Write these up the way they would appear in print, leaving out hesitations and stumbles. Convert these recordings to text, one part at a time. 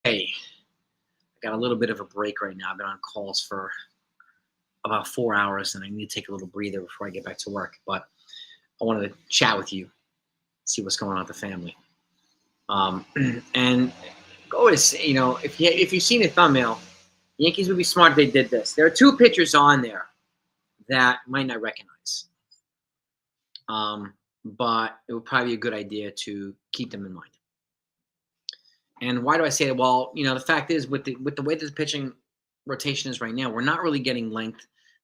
I got a little bit of a break right now. I've been on calls for about 4 hours, and I need to take a little breather before I get back to work. But I wanted to chat with you, see what's going on with the family. And always, if you've seen the thumbnail, Yankees would be smart if they did this. There are two pitchers on there that you might not recognize, but it would probably be a good idea to keep them in mind. And why do I say that? Well, the fact is, with the way that the pitching rotation is right now, we're not really getting the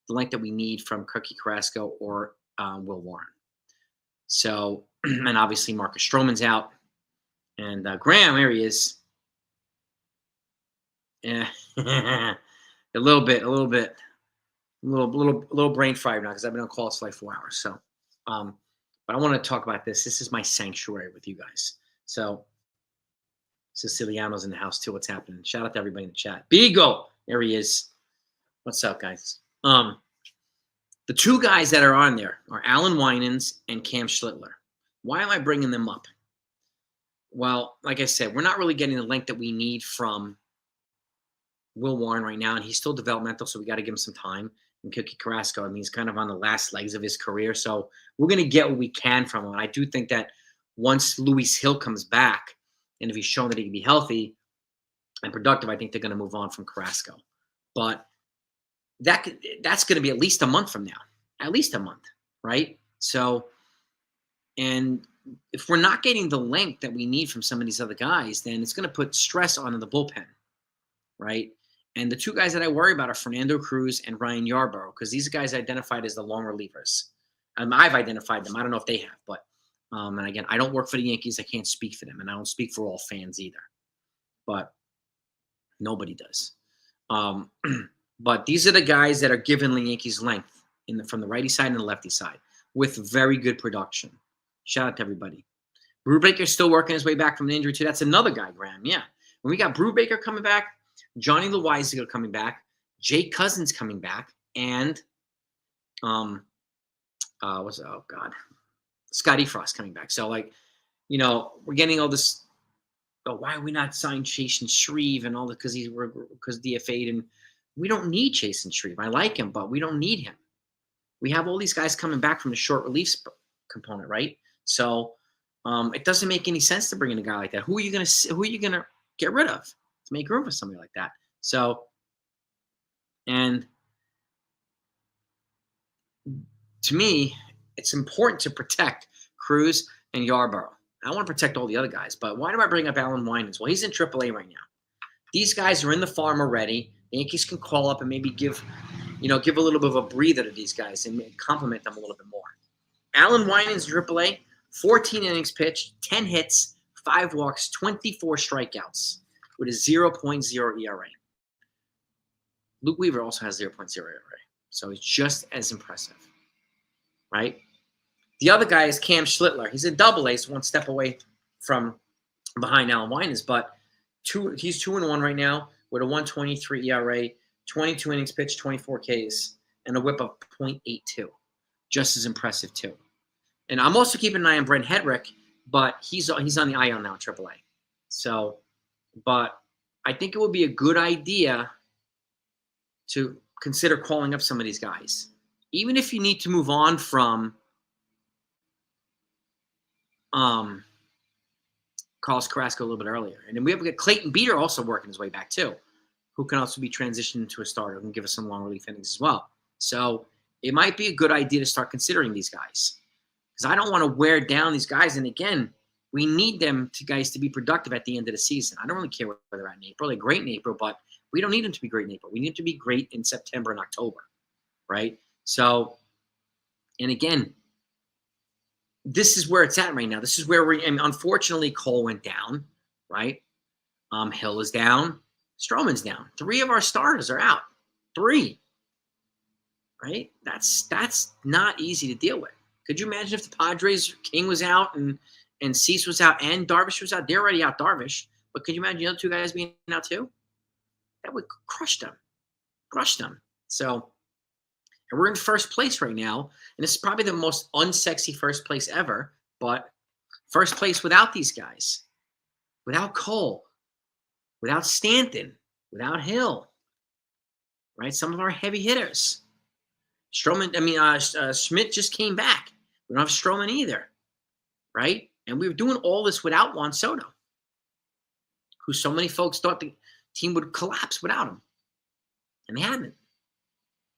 length that we need from Cookie Carrasco or Will Warren. So, and obviously Marcus Stroman's out, and Graham, there he is. Yeah, a little brain fried now because I've been on calls for like 4 hours. So, but I want to talk about this. This is my sanctuary with you guys. So, Siciliano's in the house too. What's happening? Shout out to everybody in the chat. Beagle, there he is. What's up, guys? The two guys that are on there are Alan Winans and Cam Schlittler. Why am I bringing them up? Well, like I said, we're not really getting the length that we need from Will Warren right now, and he's still developmental, so we got to give him some time. And Cookie Carrasco, I mean, he's kind of on the last legs of his career, so we're going to get what we can from him. And I do think that once Luis Hill comes back, and if he's shown that he can be healthy and productive, I think they're going to move on from Carrasco. But that's going to be at least a month from now. At least a month, right? So, and if we're not getting the length that we need from some of these other guys, then it's going to put stress on the bullpen, right? And the two guys that I worry about are Fernando Cruz and Ryan Yarbrough, because these guys are identified as the long relievers. I've identified them. I don't know if they have, but and again, I don't work for the Yankees. I can't speak for them, and I don't speak for all fans either. But nobody does. But these are the guys that are giving the Yankees length from the righty side and the lefty side with very good production. Shout out to everybody. Brubaker's still working his way back from an injury too. That's another guy, Graham. Yeah. When we got Brubaker coming back, Johnny Loizaga coming back, Jake Cousins coming back, and Scotty Frost coming back. So, we're getting all this. Oh, why are we not signed Chase and Shreve and all that? Because DFA'd, and we don't need Chase and Shreve. I like him, but we don't need him. We have all these guys coming back from the short relief component, right? So, it doesn't make any sense to bring in a guy like that. Who are you gonna get rid of to make room for somebody like that? So, and to me, it's important to protect Cruz and Yarbrough. I want to protect all the other guys, but why do I bring up Alan Winans? Well, he's in AAA right now. These guys are in the farm already. The Yankees can call up and maybe give a little bit of a breather to these guys and compliment them a little bit more. Alan Winans in AAA, 14 innings pitched, 10 hits, 5 walks, 24 strikeouts with a 0.0 ERA. Luke Weaver also has 0.0 ERA, so he's just as impressive, right? The other guy is Cam Schlittler. He's a AA, so one step away from behind Alan Winans, but he's 2-1 right now with a 1.23 ERA, 22 innings pitched, 24 Ks, and a whip of 0.82. Just as impressive too. And I'm also keeping an eye on Brent Hedrick, but he's on the IL now in AAA. So, but I think it would be a good idea to consider calling up some of these guys, even if you need to move on from Carlos Carrasco a little bit earlier. And then we have Clayton Beeter also working his way back too, who can also be transitioned to a starter and give us some long relief innings as well. So it might be a good idea to start considering these guys, because I don't want to wear down these guys. And again, we need them to be productive at the end of the season. I don't really care where they're at in April. They're great in April, but we don't need them to be great in April. We need them to be great in September and October, right? So, and again, this is where it's at right now. This is where unfortunately, Cole went down, right? Hill is down. Stroman's down. 3 of our starters are out. 3, right? That's not easy to deal with. Could you imagine if the Padres, King was out and Cease was out and Darvish was out? They're already out, Darvish. But could you imagine the other 2 guys being out too? That would crush them. So, and we're in first place right now, and this is probably the most unsexy first place ever, but first place without these guys, without Cole, without Stanton, without Hill, right? Some of our heavy hitters. Schmidt just came back. We don't have Stroman either, right? And we were doing all this without Juan Soto, who so many folks thought the team would collapse without him, and they haven't.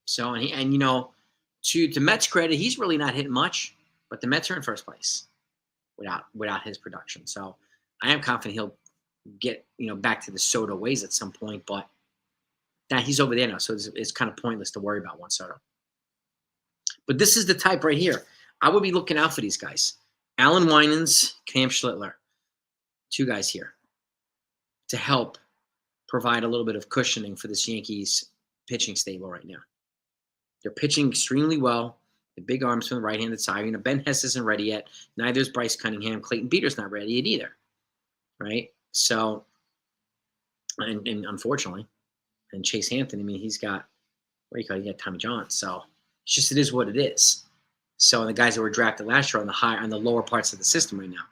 So, to Mets' credit, he's really not hitting much, but the Mets are in first place without his production. So, I am confident he'll get back to the Soto ways at some point, but now he's over there now, so it's kind of pointless to worry about Juan Soto. But this is the type right here. I would be looking out for these guys. Alan Winans, Cam Schlittler, two guys here to help provide a little bit of cushioning for this Yankees pitching stable right now. They're pitching extremely well. The big arms from the right-handed side. Ben Hess isn't ready yet. Neither is Bryce Cunningham. Clayton Beater's not ready yet either, right? So, and unfortunately, and Chase Hampton, he's got, he got Tommy John. So, it is what it is. So, the guys that were drafted last year are on the lower parts of the system right now.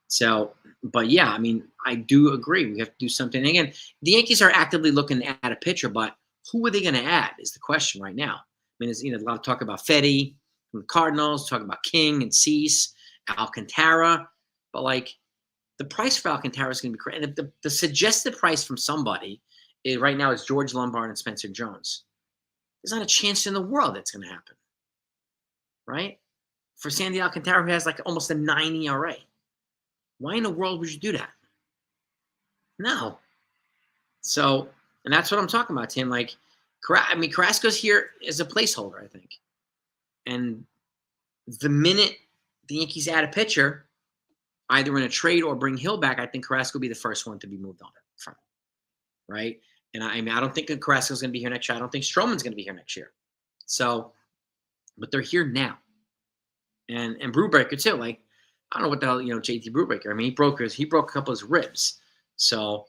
So, but yeah, I do agree. We have to do something. And again, the Yankees are actively looking to add a pitcher, but who are they going to add is the question right now. There's a lot of talk about Fetty from the Cardinals, talk about King and Cease, Alcantara, but the price for Alcantara is going to be crazy. And the suggested price from somebody right now is George Lombard and Spencer Jones. There's not a chance in the world that's going to happen, right? For Sandy Alcantara, who has almost a 9 ERA. Why in the world would you do that? No. So, and that's what I'm talking about, Tim. Carrasco's here as a placeholder, I think. And the minute the Yankees add a pitcher, either in a trade or bring Hill back, I think Carrasco will be the first one to be moved on from. Right? And I don't think Carrasco's going to be here next year. I don't think Stroman's going to be here next year. So, but they're here now. And Brubaker too. I don't know what the hell, JT Brubaker. He broke a couple of his ribs. So,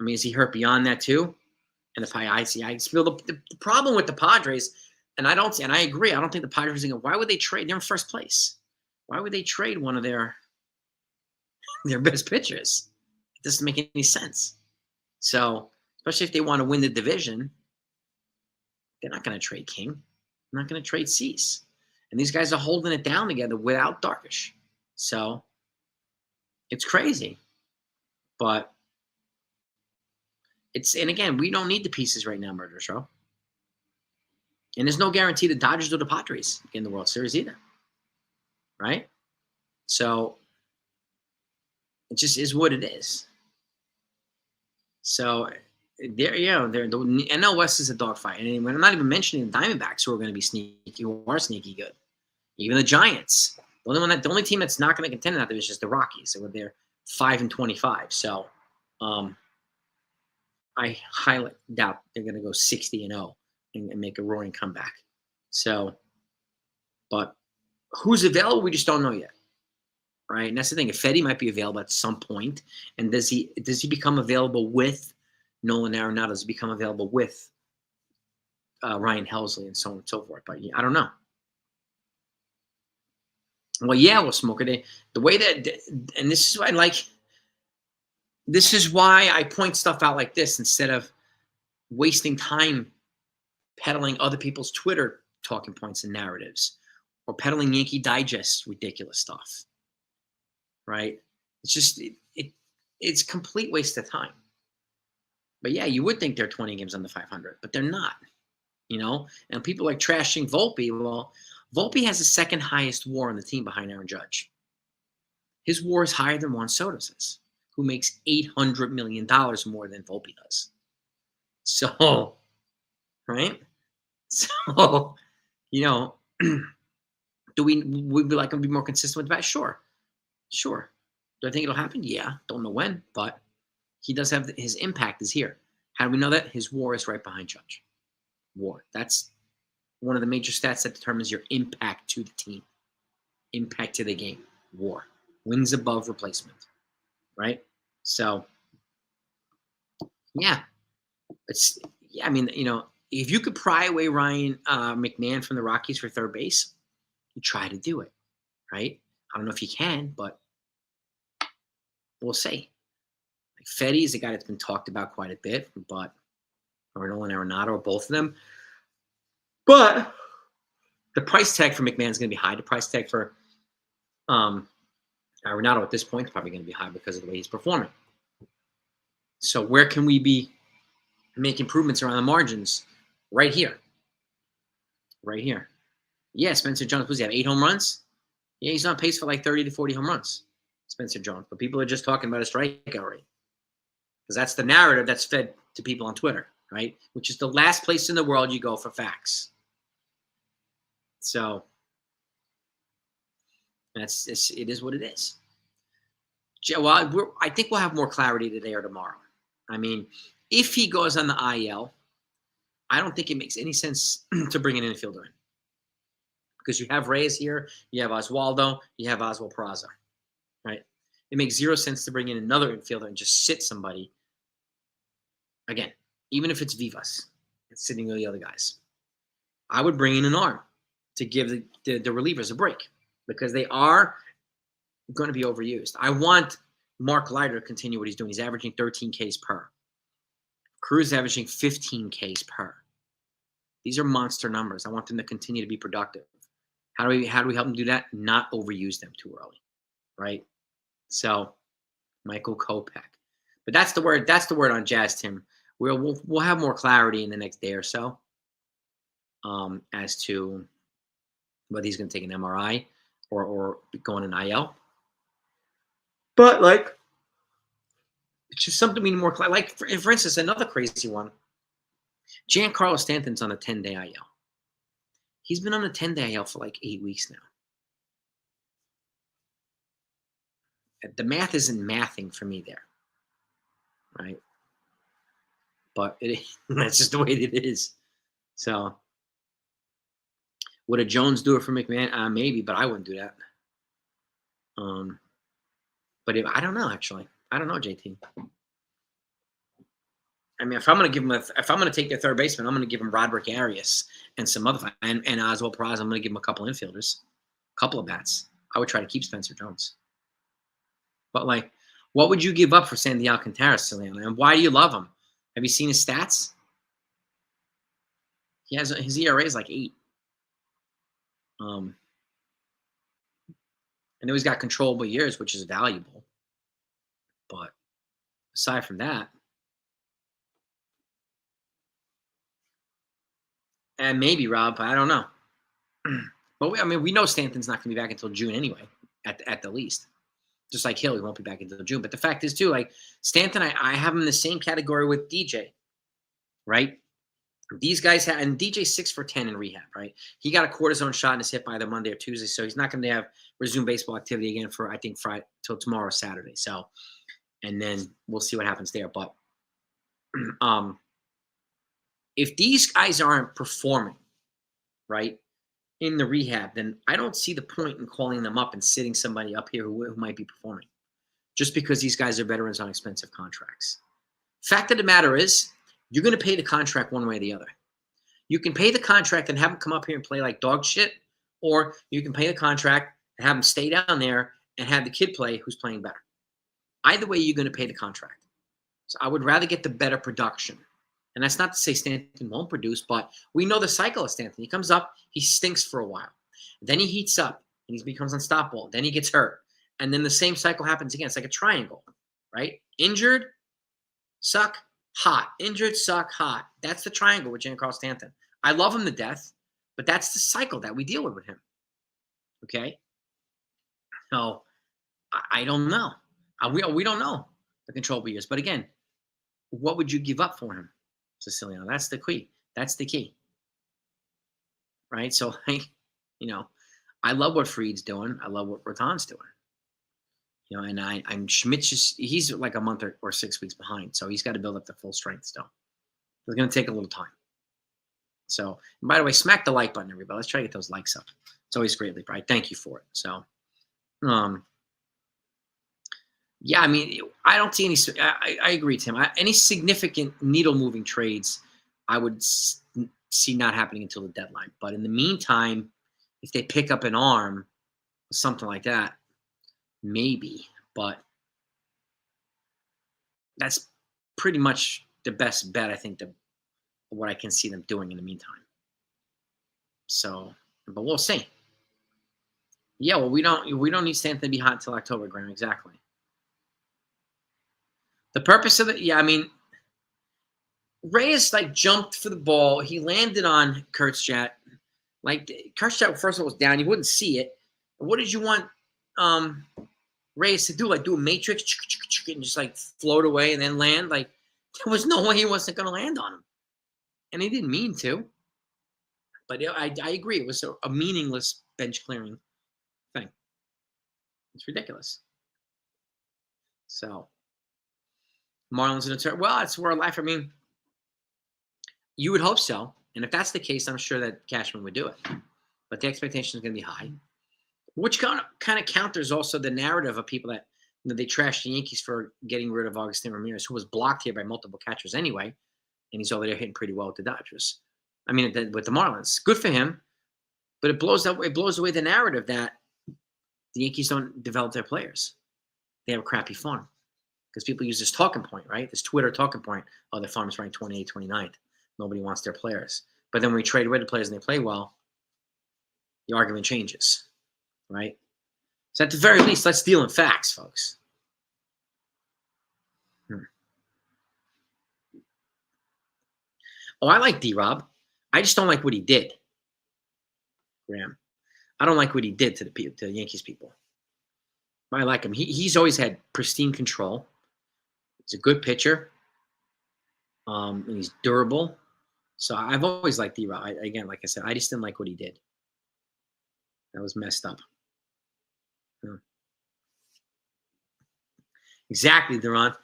is he hurt beyond that too? And I feel the problem with the Padres, and I agree. I don't think the Padres are why would they trade? They're in first place. Why would they trade one of their best pitchers? It doesn't make any sense. So, especially if they want to win the division, they're not going to trade King. They're not going to trade Cease. And these guys are holding it down together without Darvish. So, it's crazy. But and again, we don't need the pieces right now, Murder Show. And there's no guarantee the Dodgers or the Padres in the World Series either. Right? So, it just is what it is. So, the NL West is a dogfight. And I'm not even mentioning the Diamondbacks who are going to be sneaky, who are sneaky good. Even the Giants. The only team that's not going to contend in that division is the Rockies. So they're 5-25. So, I highly doubt they're going to go 60-0 and make a roaring comeback. So, but who's available? We just don't know yet, right? And that's the thing. If Fetty might be available at some point, and does he become available with Nolan Arenado? Does he become available with Ryan Helsley and so on and so forth? But I don't know. Well, yeah, we'll smoke it. The way that, and this is why I like. This is why I point stuff out like this instead of wasting time peddling other people's Twitter talking points and narratives or peddling Yankee Digest ridiculous stuff, right? It's just, it's a complete waste of time. But yeah, you would think they're 20 games under 500, but they're not, And people are trashing Volpe. Well, Volpe has the second highest WAR on the team behind Aaron Judge. His WAR is higher than Juan Soto's, who makes $800 million more than Volpe does. So, right? So, would we like him to be more consistent with that? Sure. Do I think it'll happen? Yeah. Don't know when, but he does have his impact is here. How do we know that? His WAR is right behind Judge. WAR. That's one of the major stats that determines your impact to the team. Impact to the game. WAR. Wins above replacement. Right? So, yeah. If you could pry away Ryan McMahon from the Rockies for third base, you try to do it, right? I don't know if you can, but we'll see. Fetty is a guy that's been talked about quite a bit, but or Nolan Arenado, or both of them. But the price tag for McMahon is going to be high. The price tag for Arenado at this point is probably going to be high because of the way he's performing. So where can we make improvements around the margins? Right here. Right here. Yeah, Spencer Jones, does he have 8 home runs? Yeah, he's on pace for like 30 to 40 home runs, Spencer Jones. But people are just talking about a strikeout rate. Because that's the narrative that's fed to people on Twitter, right? Which is the last place in the world you go for facts. So it is what it is. Well, I think we'll have more clarity today or tomorrow. I mean, if he goes on the IL, I don't think it makes any sense to bring an infielder in. Because you have Reyes here, you have Oswaldo, you have Oswald Peraza, right? It makes zero sense to bring in another infielder and just sit somebody. Again, even if it's Vivas, it's sitting with the other guys. I would bring in an arm to give the relievers a break because they are going to be overused. I want Mark Leiter to continue what he's doing. He's averaging 13 Ks per. Cruz is averaging 15 Ks per. These are monster numbers. I want them to continue to be productive. How do we help them do that? Not overuse them too early, right? So, Michael Kopech. But that's the word. That's the word on Jazz, Tim. We'll have more clarity in the next day or so as to whether he's going to take an MRI or go on an IL. But it's just something we need more. For instance, another crazy one. Giancarlo Stanton's on a 10-day IL. He's been on a 10-day IL for like 8 weeks now. The math isn't mathing for me there, right? But that's just the way it is. So, would a Jones do it for McMahon? Maybe, but I wouldn't do that. But I don't know, actually. I don't know, JT. I mean, if I'm going to take their third baseman, I'm going to give him Roderick Arias and some other and Oswald Peraza. I'm going to give him a couple infielders, a couple of bats. I would try to keep Spencer Jones. But what would you give up for Sandy Alcantara, Ciliano? And why do you love him? Have you seen his stats? His ERA is like 8. I know he's got controllable years, which is valuable. But aside from that, and maybe Rob, I don't know. But we know Stanton's not going to be back until June anyway, at the least. Just like Hill, he won't be back until June. But the fact is, too, Stanton, I have him in the same category with DJ, right? These guys have, and DJ's 6 for 10 in rehab, right? He got a cortisone shot in his hip either Monday or Tuesday, so he's not going to have resume baseball activity again for, I think, Friday till tomorrow, Saturday. So, and then we'll see what happens there. But if these guys aren't performing, right, in the rehab, then I don't see the point in calling them up and sitting somebody up here who might be performing, just because these guys are veterans on expensive contracts. Fact of the matter is, you're going to pay the contract one way or the other. You can pay the contract and have them come up here and play like dog shit, or you can pay the contract and have them stay down there and have the kid play who's playing better. Either way, you're going to pay the contract. So I would rather get the better production. And that's not to say Stanton won't produce, but we know the cycle of Stanton. He comes up, he stinks for a while. Then he heats up, and he becomes unstoppable. Then he gets hurt. And then the same cycle happens again. It's like a triangle, right? Injured, suck, hot. Injured, suck, hot. That's the triangle with Giancarlo Stanton. I love him to death, but that's the cycle that we deal with him. Okay? So I don't know. We don't know the controllable years. But again, what would you give up for him, Siciliano? That's the key. That's the key. Right? So, I love what Fried's doing. I love what Raton's doing. And I'm Schmidt's he's like a month or 6 weeks behind. So he's got to build up the full strength still. It's going to take a little time. So, and by the way, smack the like button, everybody. Let's try to get those likes up. It's always greatly appreciated. Thank you for it. So, yeah, I don't see any. I agree, Tim. Any significant needle-moving trades, I would see not happening until the deadline. But in the meantime, if they pick up an arm, something like that, maybe. But that's pretty much the best bet, I think, what I can see them doing in the meantime. So, but we'll see. Yeah, well, we don't need Stanton to be hot until October, Graham. Exactly. The purpose of it, yeah, I mean, Reyes like jumped for the ball. He landed on Kurtzchat. Like Kurtzchat, first of all, was down. You wouldn't see it. What did you want Reyes to do? Like do a matrix and just like float away and then land? Like there was no way he wasn't going to land on him, and he didn't mean to. But I agree. It was a meaningless bench clearing thing. It's ridiculous. So Marlins in a turn. Well, it's where life. I mean, you would hope so. And if that's the case, I'm sure that Cashman would do it. But the expectation is going to be high, which kind of counters also the narrative of people that they trashed the Yankees for getting rid of Agustin Ramirez, who was blocked here by multiple catchers anyway, and he's over there hitting pretty well with the Dodgers. I mean, with the Marlins, good for him, but it blows away the narrative that the Yankees don't develop their players. They have a crappy farm because people use this talking point, right? This Twitter talking point. Oh, their farm is ranked 28th, 29th. Nobody wants their players. But then when we trade away the players and they play well, the argument changes, right? So at the very least, let's deal in facts, folks. Oh, I like D-Rob. I just don't like what he did, Graham. I don't like what he did to the Yankees people. I like him. He's always had pristine control. He's a good pitcher. And he's durable. So I've always liked D-Rob. Again, like I said, I just didn't like what he did. That was messed up. Exactly, Duran.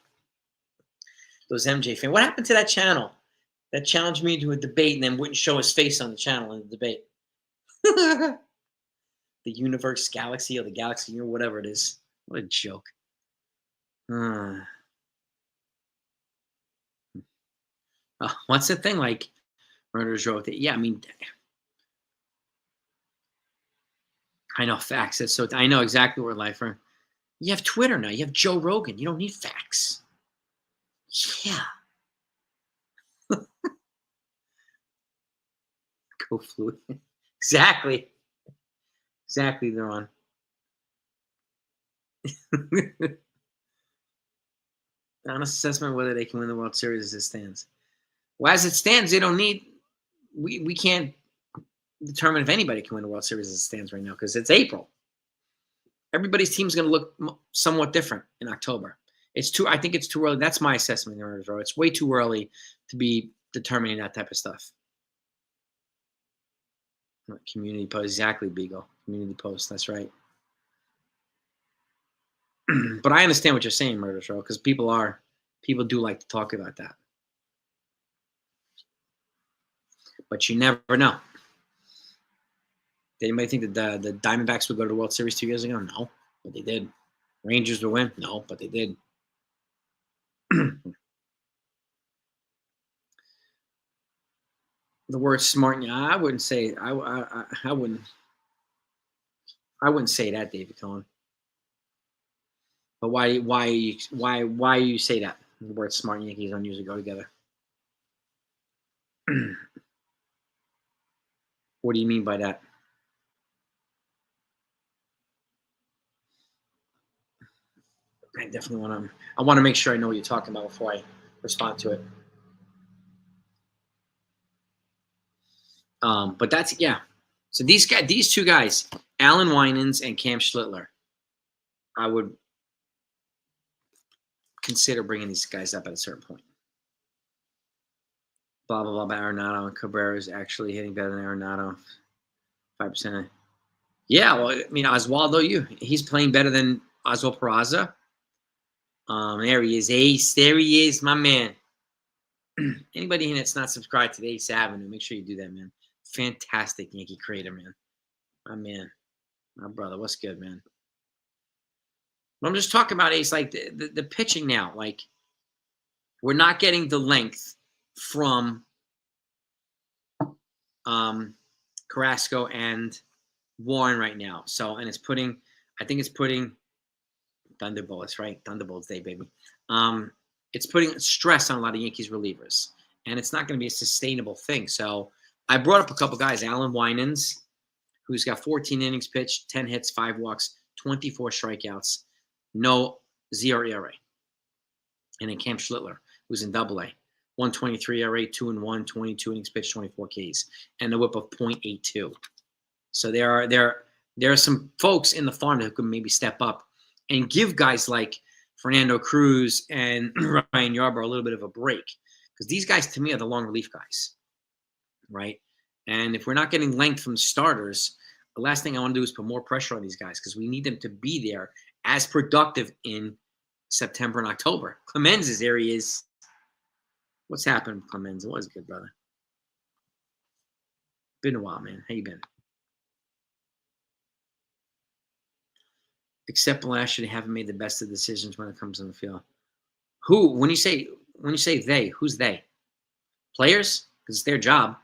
Those MJ fans. What happened to that channel that challenged me to a debate and then wouldn't show his face on the channel in the debate? The universe, galaxy, or the galaxy, or whatever it is. What a joke. What's the thing like? Murderers wrote that. Yeah, I mean, I know facts. That's so. I know exactly where life are. You have Twitter now. You have Joe Rogan. You don't need facts. Yeah. Go fluid. Exactly. Exactly, they're on. Honest assessment whether they can win the World Series as it stands. Well, as it stands, they don't need. We can't determine if anybody can win the World Series as it stands right now because it's April. Everybody's team's going to look somewhat different in October. I think it's too early. That's my assessment, It's way too early to be determining that type of stuff. Community post, exactly, Beagle. Community post, that's right. But I understand what you're saying, Murder Show, because people do like to talk about that. But you never know. Did anybody think that the Diamondbacks would go to the World Series 2 years ago? No, but they did. Rangers would win? No, but they did. The word smart, I wouldn't say. I wouldn't say that, David Cohen. But why you say that? The word smart and Yankees don't usually go together. What do you mean by that? I definitely I want to make sure I know what you're talking about before I respond to it. But that's, yeah. So these two guys, Alan Winans and Cam Schlittler, I would consider bringing these guys up at a certain point. Blah, blah, blah, Arenado and Cabrera is actually hitting better than Arenado. 5%. Yeah, well, I mean, Oswaldo, he's playing better than Oswald Peraza. There he is, Ace. There he is, my man. Anybody here that's not subscribed to the Ace Avenue, make sure you do that, man. Fantastic Yankee creator, man. My man. My brother. What's good, man? I'm just talking about Ace, like the pitching now. Like, we're not getting the length from Carrasco and Warren right now. So, and I think it's putting Thunderbolts, right? Thunderbolts Day, baby. it's putting stress on a lot of Yankees relievers, and it's not going to be a sustainable thing. So I brought up a couple guys, Alan Winans, who's got 14 innings pitched, 10 hits, 5 walks, 24 strikeouts, no 0 ERA. And then Cam Schlittler, who's in Double A, 123 ERA, 2-1, 22 innings pitched, 24 Ks, and a WHIP of .82. So there are some folks in the farm that could maybe step up and give guys like Fernando Cruz and Ryan Yarbrough a little bit of a break, because these guys to me are the long relief guys, right? And if we're not getting length from starters, the last thing I want to do is put more pressure on these guys, because we need them to be there as productive in September and October. Clemens' area is, what's happened, Clemens? It was good, brother. Been a while, man. How you been? Except last year, they haven't made the best of decisions when it comes on the field. Who? When you say they, who's they? Players? Because it's their job.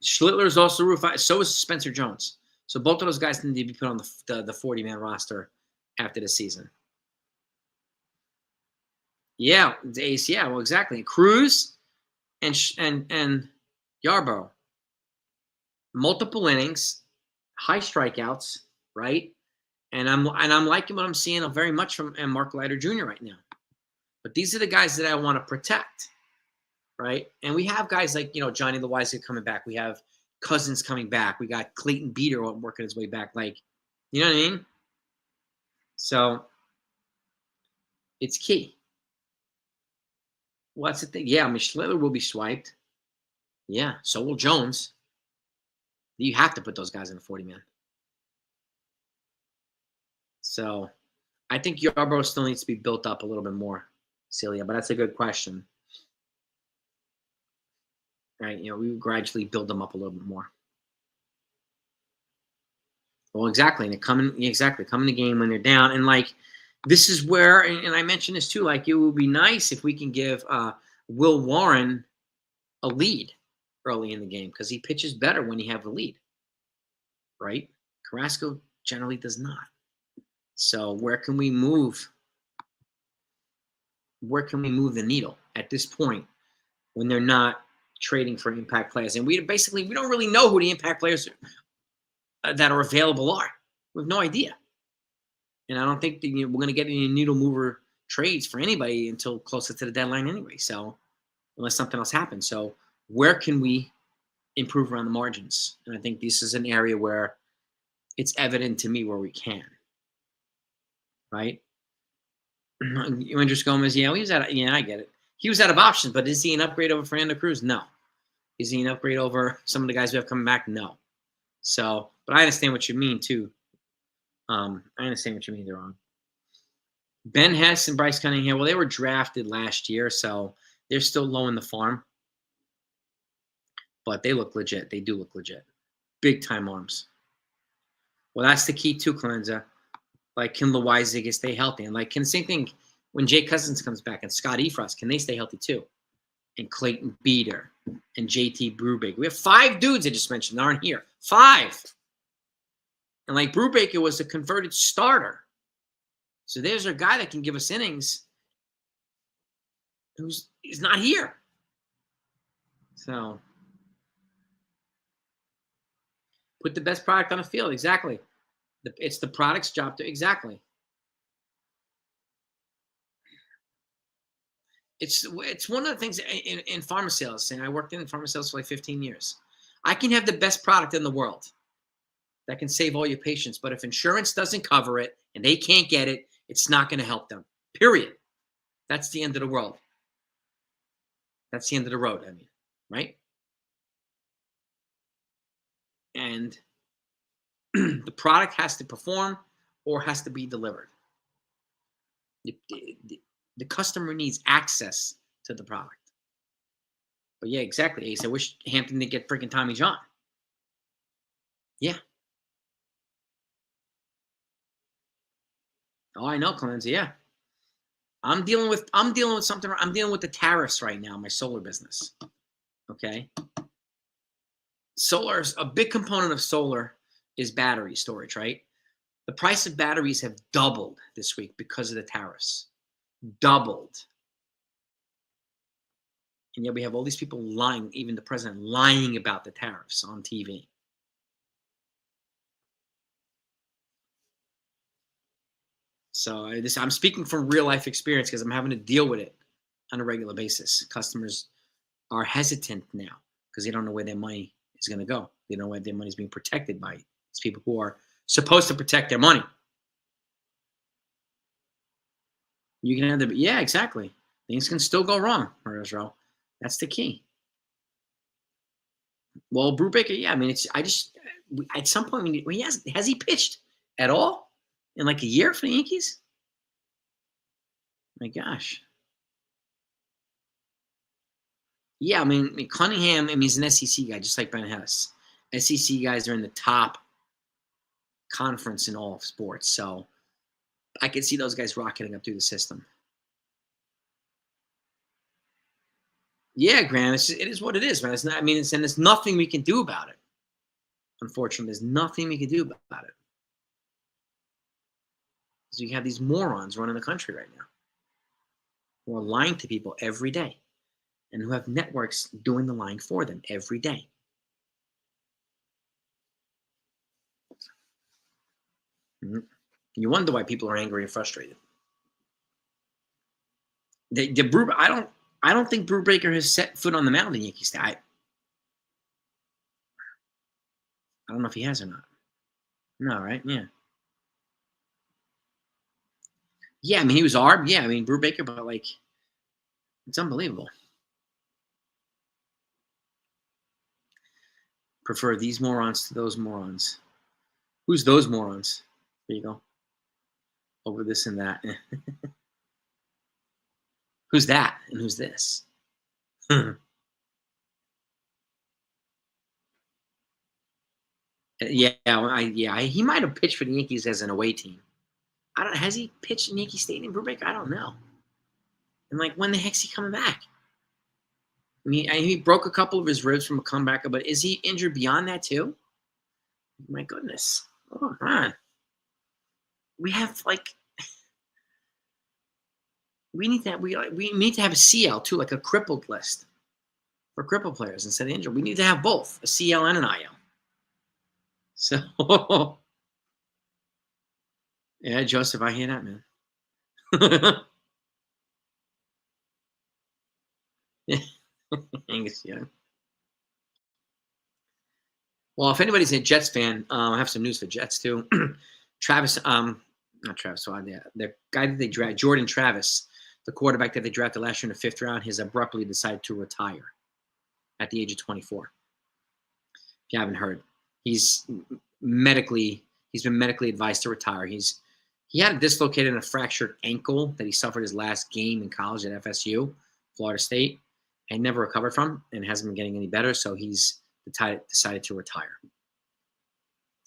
Schlittler is also roof. So is Spencer Jones. So both of those guys need to be put on the 40-man roster after the season. Yeah, the ace. Yeah, well, exactly. Cruz and Yarbrough. Multiple innings, high strikeouts, right? And I'm liking what I'm seeing very much from Mark Leiter Jr. right now. But these are the guys that I want to protect, right? And we have guys like, Johnny Loizaga coming back. We have Cousins coming back. We got Clayton Beater working his way back. Like, you know what I mean? So it's key. Well, that's the thing. Yeah, I mean, Schlittler will be swiped. Yeah, so will Jones. You have to put those guys in the 40-man. So I think Yarbrough still needs to be built up a little bit more, Celia, but that's a good question. Right? We gradually build them up a little bit more. Well, exactly. And come in the game when they're down. And like, this is where, and I mentioned this too, like, it would be nice if we can give Will Warren a lead early in the game, because he pitches better when you have a lead, right? Carrasco generally does not. So where can we move the needle at this point when they're not trading for impact players? And we don't really know who the impact players that are available are. We have no idea. And I don't think that, we're going to get any needle mover trades for anybody until closer to the deadline anyway. So unless something else happens. So where can we improve around the margins? And I think this is an area where it's evident to me where we can. Right? Andres Gomez, I get it. He was out of options, but is he an upgrade over Fernando Cruz? No. Is he an upgrade over some of the guys we have coming back? No. So, but I understand what you mean too. I understand what you mean, Deron. Ben Hess and Bryce Cunningham, well, they were drafted last year, so they're still low in the farm. But they look legit. They do look legit. Big time arms. Well, that's the key too, Clemenza. Like, can Loizaga stay healthy? And like, can the same thing when Jay Cousins comes back and Scott Efros, can they stay healthy too? And Clayton Beater and JT Brubaker. We have 5 dudes I just mentioned that aren't here. 5. And like, Brubaker was a converted starter. So there's a guy that can give us innings who's not here. So put the best product on the field. Exactly. It's the product's job to, exactly. It's one of the things in pharma sales, and I worked in pharma sales for like 15 years. I can have the best product in the world that can save all your patients, but if insurance doesn't cover it and they can't get it, it's not going to help them. Period. That's the end of the world. That's the end of the road, I mean, right? And the product has to perform or has to be delivered. The customer needs access to the product. But yeah, exactly, Ace. I wish Hampton didn't get freaking Tommy John. Yeah. Oh, I know, Clemens. Yeah. I'm dealing with something. I'm dealing with the tariffs right now in my solar business. Okay. A big component of solar is battery storage, right? The price of batteries have doubled this week because of the tariffs. Doubled. And yet we have all these people lying, even the president lying about the tariffs on TV. So I'm speaking from real life experience because I'm having to deal with it on a regular basis. Customers are hesitant now because they don't know where their money is going to go. They don't know where their money is being protected by these people who are supposed to protect their money. You can have yeah, exactly. Things can still go wrong, Marisro. That's the key. Well, Brubaker, yeah, I mean, at some point when he has he pitched at all in like a year for the Yankees? My gosh. Yeah, I mean Cunningham. I mean, he's an SEC guy, just like Ben Hess. SEC guys are in the top conference in all of sports, so I could see those guys rocketing up through the system. Yeah, Graham, it is what it is, man. It's not. I mean, and there's nothing we can do about it. Unfortunately, there's nothing we can do about it. Because you have these morons running the country right now who are lying to people every day and who have networks doing the lying for them every day. You wonder why people are angry and frustrated. I don't think Brubaker has set foot on the mound in Yankee State. I don't know if he has or not. No, right? Yeah. Yeah, I mean, he was ARB. Yeah, I mean, Brubaker, but like, it's unbelievable. Prefer these morons to those morons. Who's those morons? There you go. Over this and that. Who's that and who's this? Yeah, he might have pitched for the Yankees as an away team. Has he pitched in Yankee Stadium, Brubaker? I don't know. And like, when the heck's he coming back? I mean, he broke a couple of his ribs from a comeback, but is he injured beyond that too? My goodness. Oh man. We have like we need to have a CL too, like a crippled list for crippled players instead of injured. We need to have both a CL and an IL. So yeah, Joseph, I hear that, man. Angus Young. Well, if anybody's a Jets fan, I have some news for Jets too. Travis, not Travis, so the guy that they drafted, Jordan Travis, the quarterback that they drafted last year in the 5th round, has abruptly decided to retire at the age of 24. If you haven't heard, he's been medically advised to retire. He had a dislocated and a fractured ankle that he suffered his last game in college at FSU, Florida State, and never recovered from, and hasn't been getting any better. So he's decided to retire.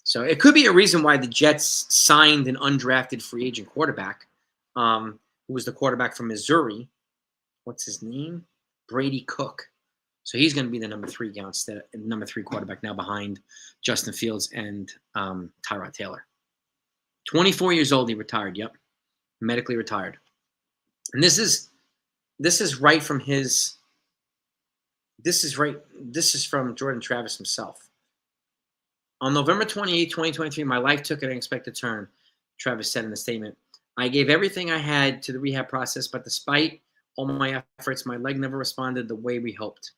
So it could be a reason why the Jets signed an undrafted free agent quarterback, who was the quarterback from Missouri. What's his name? Brady Cook. So he's going to be the number 3 quarterback now behind Justin Fields and Tyrod Taylor. 24 years old, he retired. Yep, medically retired. And this is right from his. This is from Jordan Travis himself. On November 28, 2023, my life took an unexpected turn, Travis said in a statement. I gave everything I had to the rehab process, but despite all my efforts, my leg never responded the way we hoped.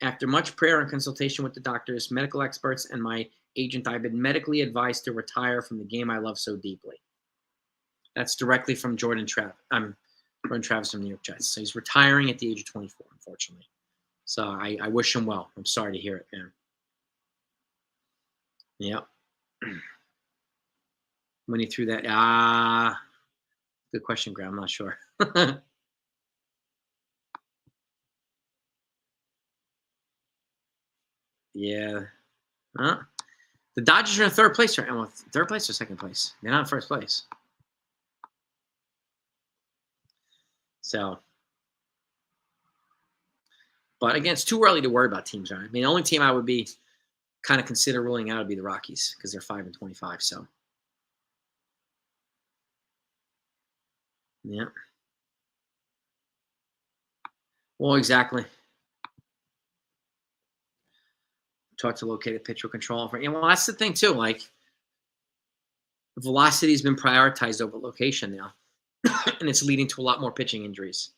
After much prayer and consultation with the doctors, medical experts, and my agent, I've been medically advised to retire from the game I love so deeply. That's directly from Jordan Travis from the New York Jets. So he's retiring at the age of 24, unfortunately. So I wish him well. I'm sorry to hear it, man. Yep. When he threw that, good question, Graham. I'm not sure. Yeah. Huh? The Dodgers are in 3rd place right now. 3rd place or 2nd place? They're not in 1st place. So, but again, it's too early to worry about teams, right? I mean, the only team I would be kind of consider ruling out would be the Rockies because they're 5-25. So, Yeah. Well, exactly. Taught to locate a pitch or control. Yeah, well, that's the thing too. Like velocity has been prioritized over location now, and it's leading to a lot more pitching injuries.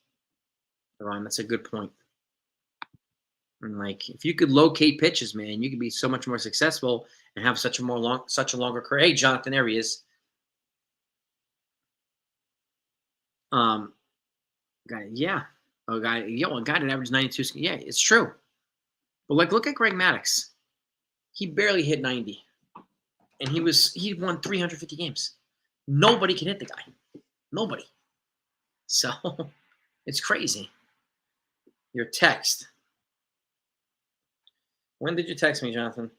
Ron, that's a good point. And like, if you could locate pitches, man, you could be so much more successful and have such a longer career. Hey, Jonathan, there he is. Guy, yeah, a guy, a guy that averaged 92. Yeah, it's true. But like, look at Greg Maddux. He barely hit 90, and he won 350 games. Nobody can hit the guy. Nobody. So it's crazy. Your text. When did you text me, Jonathan?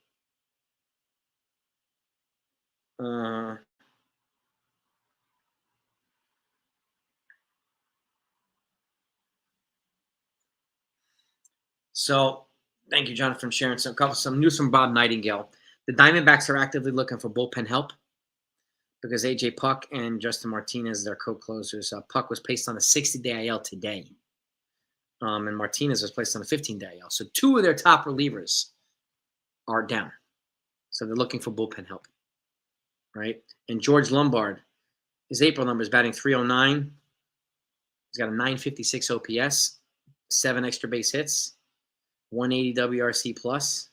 So thank you, Jonathan, for sharing some news from Bob Nightingale. The Diamondbacks are actively looking for bullpen help because AJ Puck and Justin Martinez, their co-closers. Puck was placed on a 60-day IL today, and Martinez was placed on a 15-day IL. So two of their top relievers are down. So they're looking for bullpen help, right? And George Lombard, his April number is batting 309. He's got a 956 OPS, 7 extra base hits, 180 WRC plus,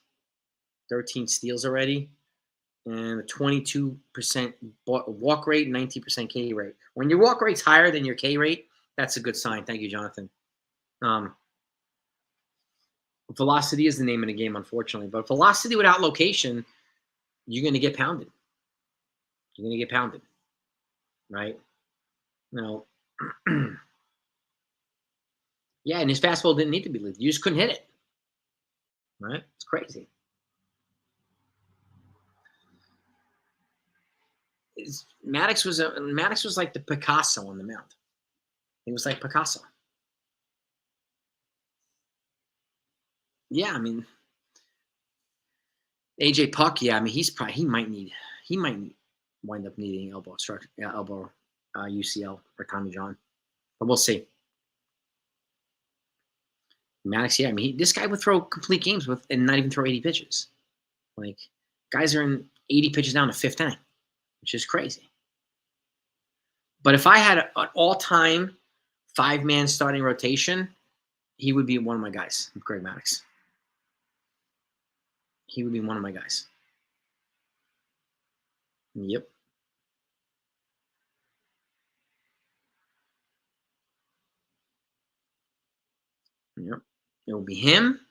13 steals already, and a 22% walk rate, 19% K rate. When your walk rate's higher than your K rate, that's a good sign. Thank you, Jonathan. Velocity is the name of the game, unfortunately. But velocity without location, you're going to get pounded. You're going to get pounded, right? No. Yeah, and his fastball didn't need to be lethal. You just couldn't hit it, right? It's crazy. Maddux was like the Picasso on the mound. He was like Picasso. Yeah, I mean, AJ Puck. Yeah, I mean, he might wind up needing elbow UCL or Tommy John, but we'll see. Maddux, yeah, I mean, this guy would throw complete games with and not even throw 80 pitches. Like guys are in 80 pitches down to fifth inning, which is crazy. But if I had an all-time 5-man starting rotation, he would be one of my guys, Greg Maddux. He would be one of my guys. Yep. Yep. It will be him,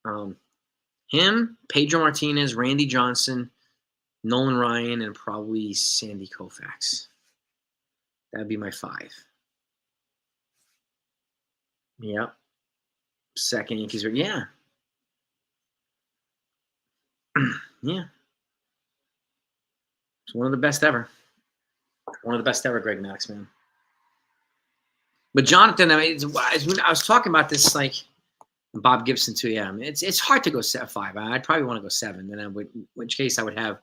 Pedro Martinez, Randy Johnson, Nolan Ryan, and probably Sandy Koufax. That'd be my 5. Yep. Second Yankees. Yeah. Yeah. It's one of the best ever. One of the best ever, Greg Maddux, man. But Jonathan, I mean, when I was talking about this, like Bob Gibson too. Yeah, I mean, it's hard to go 5. I'd probably want to go 7. Then in which case I would have,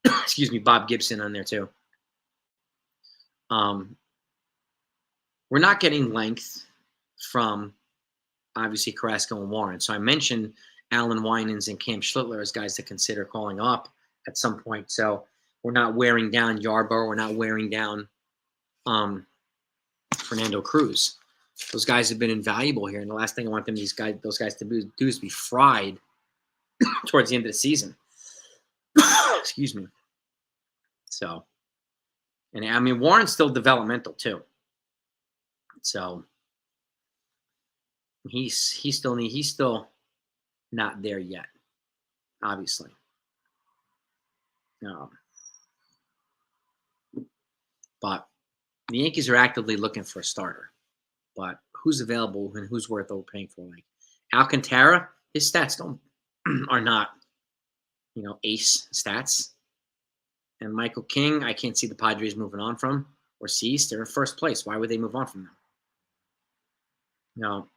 excuse me, Bob Gibson on there too. We're not getting length from obviously Carrasco and Warren. So I mentioned Alan Winans and Cam Schlittler as guys to consider calling up at some point. So we're not wearing down Yarborough. We're not wearing down Fernando Cruz. Those guys have been invaluable here. And the last thing I want those guys to do is be fried towards the end of the season. Excuse me. So, and I mean, Warren's still developmental too. So he's still not there yet, obviously. But the Yankees are actively looking for a starter. But who's available and who's worth overpaying for? Like Alcantara, his stats are not, ace stats. And Michael King, I can't see the Padres moving on from or Cease. They're in first place. Why would they move on from them? No.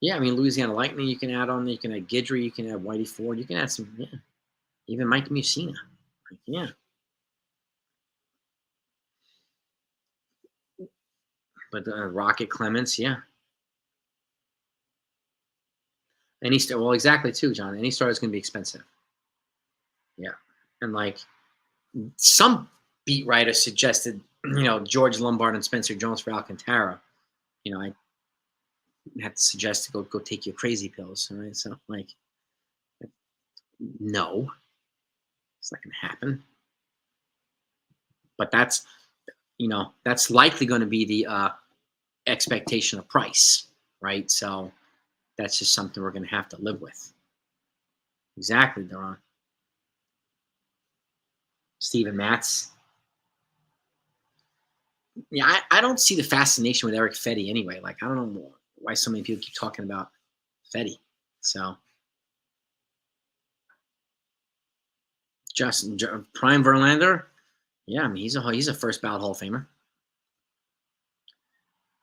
Yeah, I mean, Louisiana Lightning, you can add on. You can add Guidry. You can add Whitey Ford. You can add some, even Mike Mussina. Yeah. But Rocket Clemens, yeah. Any star, well, exactly too, John. Any star is going to be expensive. Yeah, and like some beat writer suggested, George Lombard and Spencer Jones for Alcantara. I had to suggest to go take your crazy pills. All right, so like, no, it's not going to happen. But that's likely going to be the expectation of price, right? So that's just something we're going to have to live with. Exactly, Deron. Steven Matz. Yeah, I don't see the fascination with Eric Fetty anyway. Like, I don't know why so many people keep talking about Fetty. So, Justin Prime Verlander, yeah, I mean he's a first ballot Hall of Famer.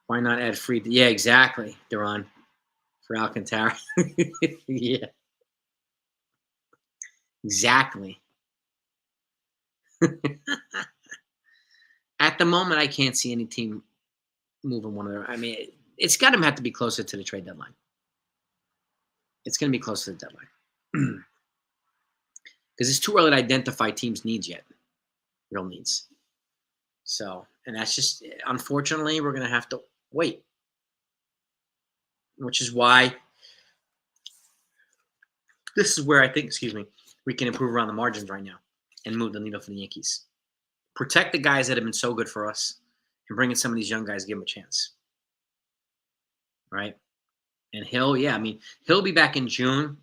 Why not add Fried? Yeah, exactly, Deron, for Alcantara. Yeah, exactly. At the moment, I can't see any team moving one of their. I mean, it's got to have to be closer to the trade deadline. It's going to be close to the deadline because it's too early to identify teams' needs yet, real needs. So, and that's just unfortunately we're going to have to wait, which is why this is where I think, excuse me, we can improve around the margins right now and move the needle for the Yankees. Protect the guys that have been so good for us, and bring in some of these young guys, give them a chance, right? And yeah, I mean, he'll be back in June,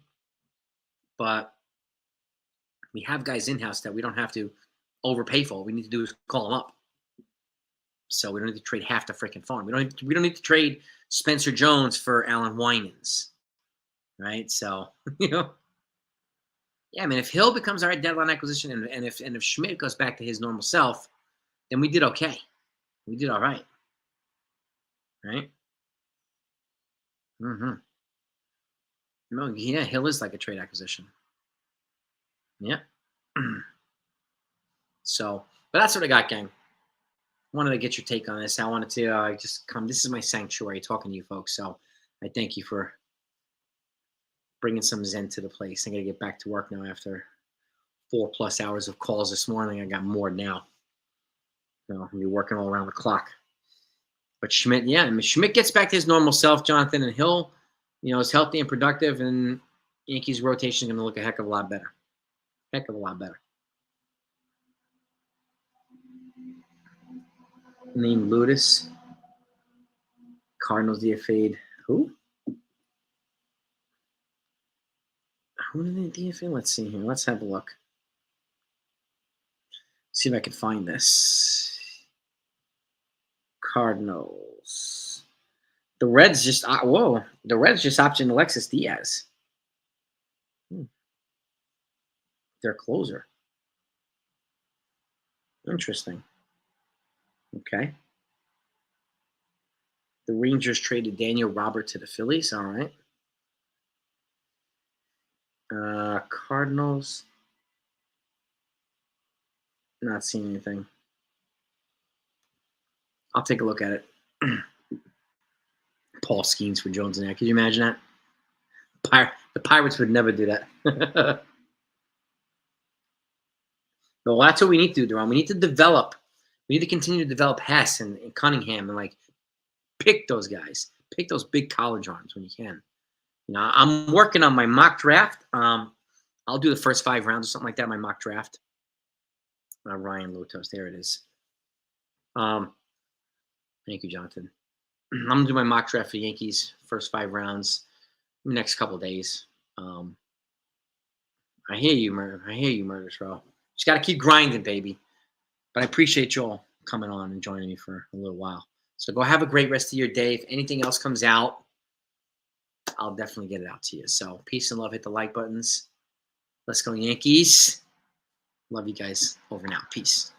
but we have guys in house that we don't have to overpay for. All we need to do is call them up. So we don't need to trade half the freaking farm. We don't need to trade Spencer Jones for Alan Winans, right? So yeah, I mean, if Hill becomes our deadline acquisition, and if Schmidt goes back to his normal self, then we did okay. We did all right, right? Mm-hmm. No, yeah, Hill is like a trade acquisition. Yeah. So, but that's what I got, gang. Wanted to get your take on this. I wanted to just come. This is my sanctuary, talking to you folks. So, I thank you for bringing some zen to the place. I got to get back to work now after 4+ hours of calls this morning. I got more now. So I'll be working all around the clock. But Schmidt, yeah, I mean, Schmidt gets back to his normal self, Jonathan, and Hill, is healthy and productive, and Yankees rotation is going to look a heck of a lot better. Heck of a lot better. Name Ludus. Cardinals DFA'd. Who? Who did they DFA? Let's see here. Let's have a look. See if I can find this. Cardinals. The Reds just The Reds just optioned Alexis Diaz. Their closer. Interesting. Okay. The Rangers traded Daniel Robert to the Phillies. All right. Cardinals. Not seeing anything. I'll take a look at it. Paul Skeens for Jones and that. Could you imagine that? The Pirates would never do that. Well, that's what we need to do, Duran. We need to develop. We need to continue to develop Hess and Cunningham and like pick those guys. Pick those big college arms when you can. I'm working on my mock draft. I'll do the first 5 rounds or something like that. My mock draft. Ryan Lotos, there it is. Thank you, Jonathan. I'm gonna do my mock draft for the Yankees first 5 rounds next couple of days. I hear you, Murders Row. Just got to keep grinding, baby. But I appreciate you all coming on and joining me for a little while. So go have a great rest of your day. If anything else comes out, I'll definitely get it out to you. So peace and love. Hit the like buttons. Let's go Yankees. Love you guys. Over now. Peace.